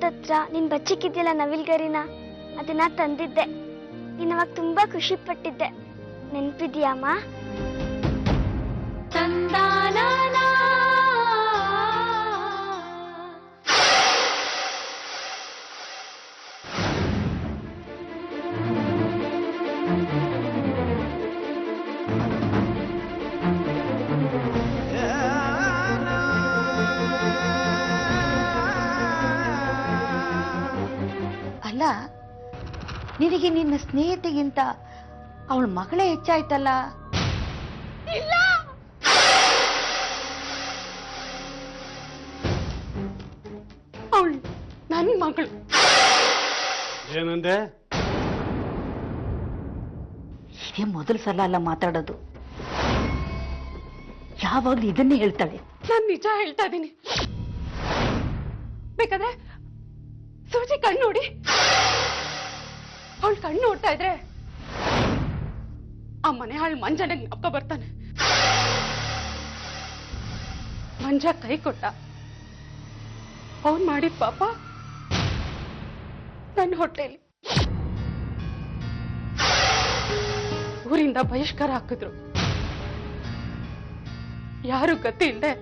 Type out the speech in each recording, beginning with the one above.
ತೋಟತ್ರ ನೀನ್ ಬಚ್ಚಿಕ್ಕಿದ್ಯಲ್ಲ ನವಿಲ್ಗರಿನ ಅದನ್ನ ತಂದಿದ್ದೆ. ನೀನ್ ಅವಾಗ ತುಂಬಾ ಖುಷಿ ಪಟ್ಟಿದ್ದೆ. ನೆನ್ಪಿದ್ಯಾಮ್ಮ? ಅಲ್ಲ, ನಿನಗೆ ನಿನ್ನ ಸ್ನೇಹಿತೆಗಿಂತ ಅವಳ ಮಗಳೇ ಹೆಚ್ಚಾಯ್ತಲ್ಲ? ಇಲ್ಲ, ಅವಳು ನನ್ನ ಮಗಳು. ಏನಂದೆ? ಇದೇ ಮೊದಲ ಸಲ ಅಲ್ಲ ಮಾತಾಡೋದು, ಯಾವಾಗ್ಲೂ ಇದನ್ನೇ ಹೇಳ್ತಾಳೆ. ನಾನು ನಿಜ ಹೇಳ್ತಾ ಇದ್ದೀನಿ. ಬೇಕಾದ್ರೆ ಸೂಜಿ ಕಣ್ಣು ನೋಡಿ. ಅವಳು ಕಣ್ಣು ನೋಡ್ತಾ ಇದ್ರೆ ಆ ಮನೆ ಹಾಳು ಮಂಜನ ಜ್ಞಾಪಕ ಬರ್ತಾನೆ. ಮಂಜ ಕೈ ಕೊಟ್ಟ, ಅವನ್ ಮಾಡಿದ ಪಾಪ ನನ್ನ ಹೊಟ್ಟೆಯಲ್ಲಿ. ಊರಿಂದ ಬಹಿಷ್ಕಾರ ಹಾಕಿದ್ರು. ಯಾರು ಗತಿ ಇಲ್ಲದೆ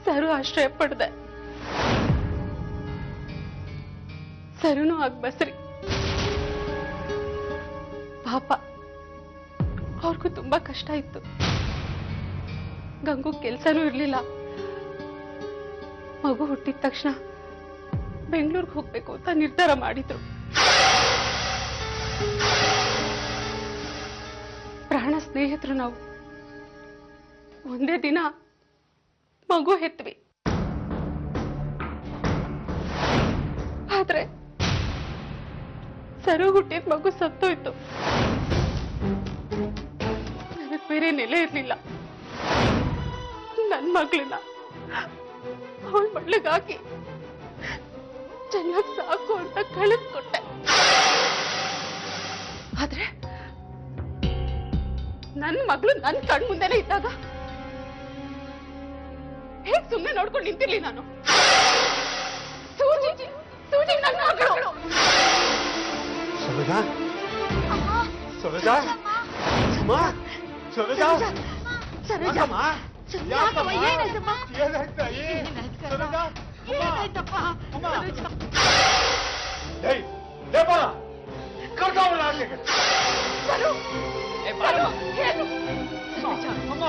ಸರು ಆಶ್ರಯ ಪಡೆದೆ. ಸರುನು ಆಗ ಬಸ್ರಿ. ಪಾಪ ಅವ್ರಿಗೂ ತುಂಬಾ ಕಷ್ಟ ಇತ್ತು. ಗಂಗು ಕೆಲ್ಸನೂ ಇರ್ಲಿಲ್ಲ. ಮಗು ಹುಟ್ಟಿದ ತಕ್ಷಣ ಬೆಂಗಳೂರಿಗೆ ಹೋಗ್ಬೇಕು ಅಂತ ನಿರ್ಧಾರ ಮಾಡಿದ್ರು. ಪ್ರಾಣ ಸ್ನೇಹಿತರು ನಾವು. ಒಂದೇ ದಿನ ಮಗು ಹೆತ್ವಿ. ಆದ್ರೆ ಸರು ಹುಟ್ಟಿದ ಮಗು ಸತ್ತೋಯ್ತು. ನನಗೆ ಬೇರೆ ನೆಲೆ ಇರ್ಲಿಲ್ಲ. ನನ್ನ ಮಗಳನ್ನ ಅವಳ ಮಳ್ಳಿಗಾಗಿ ಚೆನ್ನಾಗಿ ಸಾಕು ಅಂತ ಕಳಿಸ್ಕೊಟ್ಟೆ. ಆದ್ರೆ ನನ್ನ ಮಗಳು ನನ್ನ ಕಣ್ ಮುಂದೆನೆ ಇದ್ದಾಗ ಹೇಗ್ ಸುಮ್ಮನೆ ನೋಡ್ಕೊಂಡು ನಿಂತಿರ್ಲಿ ನಾನು? ಸೂಜಿ ಸೂಜಿ ನನ್ನ ಮಗಳು. ಸರೋಜಾ, ಸರೋಜಾ, ಅಮ್ಮ, ಸರೋಜಾ, ಸರೋಜಮ್ಮ, ಏನಾಯ್ತಮ್ಮ? ಸರೋಜಾ, ಏನಾಯ್ತಪ್ಪ? ಏಯ್, ದೇವ, ಕರ್ಕೊಂಬಲ್ಲ ಆಚೆಗೆ. ಅಮ್ಮ,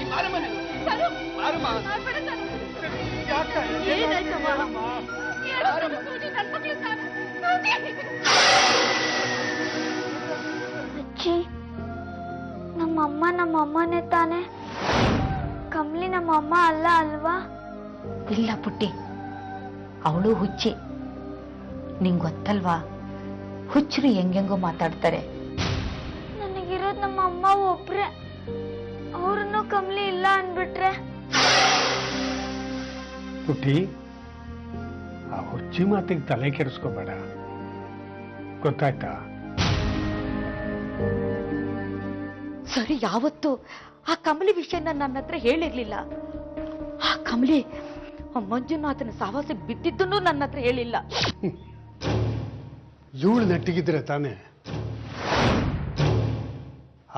ಈ ಬಾರಮ್ಮ ನಾನು. ಸರು, ಬಾರಮ್ಮ. ಯಾಕೆ? ಏನಾಯ್ತಮ್ಮ? ಅಜ್ಜಿ, ನಮ್ಮಮ್ಮನೇ ತಾನೆ? ಕಮ್ಲಿ ನಮ್ಮಮ್ಮ ಅಲ್ಲ ಅಲ್ವಾ? ಇಲ್ಲ ಪುಟ್ಟಿ, ಅವಳು ಹುಚ್ಚಿ. ನಿಂಗ್ ಗೊತ್ತಲ್ವಾ, ಹುಚ್ಚರು ಹೆಂಗೆಂಗೋ ಮಾತಾಡ್ತಾರೆ. ನನಗಿರೋದು ನಮ್ಮ ಅಮ್ಮ ಒಬ್ರೆ. ಅವ್ರನ್ನು ಕಮ್ಲಿ ಇಲ್ಲ ಅನ್ಬಿಟ್ರೆ? ಪುಟ್ಟಿ, ಆ ಹುಚ್ಚಿ ಮಾತಿಗೆ ತಲೆ ಕೆಡಿಸ್ಕೋಬೇಡ, ಗೊತ್ತಾಯ್ತಾ? ಸರಿ, ಯಾವತ್ತು ಆ ಕಮಲಿ ವಿಷಯನ ನನ್ನ ಹತ್ರ ಹೇಳಿರ್ಲಿಲ್ಲ. ಆ ಕಮಲಿ ಆ ಮಂಜುನಾಥನ ಸಾವಾಸಕ್ಕೆ ಬಿದ್ದಿದ್ದನ್ನು ನನ್ನ ಹತ್ರ ಹೇಳಿಲ್ಲ. ಇವಳು ನೆಟ್ಟಿಗಿದ್ರೆ ತಾನೆ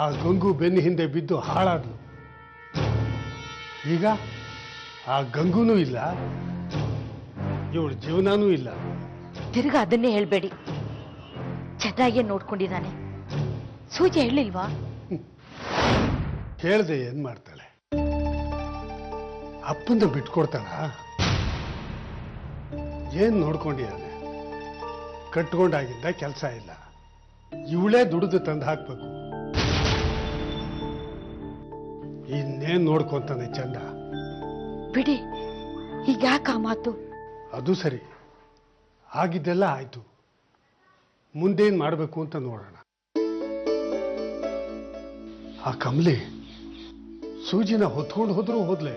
ಆ ಗಂಗು ಬೆನ್ನ ಹಿಂದೆ ಬಿದ್ದು ಹಾಳಾದ್ಲು. ಈಗ ಆ ಗಂಗುನೂ ಇಲ್ಲ, ಇವಳು ಜೀವನನೂ ಇಲ್ಲ. ತಿರ್ಗಾ ಅದನ್ನೇ ಹೇಳ್ಬೇಡಿ. ಚೆನ್ನಾಗೇ ನೋಡ್ಕೊಂಡಿದ್ದಾನೆ. ಸೂಜಿ ಹೇಳಿಲ್ವಾ? ಹೇಳ್ದೆ ಏನ್ ಮಾಡ್ತಾಳೆ? ಅಪ್ಪಂದ ಬಿಟ್ಕೊಡ್ತಾಳ? ಏನ್ ನೋಡ್ಕೊಂಡಿದ್ದಾನೆ? ಕಟ್ಕೊಂಡಾಗಿದ್ದ ಕೆಲಸ ಇಲ್ಲ, ಇವಳೇ ದುಡಿದು ತಂದು ಹಾಕ್ಬೇಕು. ಇನ್ನೇನ್ ನೋಡ್ಕೊಂತಾನೆ ಚಂದ? ಬಿಡಿ, ಈಗ ಯಾಕೆ ಆ ಮಾತು? ಅದು ಸರಿ, ಆಗಿದ್ದೆಲ್ಲ ಆಯ್ತು. ಮುಂದೇನ್ ಮಾಡಬೇಕು ಅಂತ ನೋಡೋಣ. ಆ ಕಮಲಿ ಸೂಜಿನ ಹೊತ್ಕೊಂಡು ಹೋದ್ರೂ ಹೋದ್ಲೆ.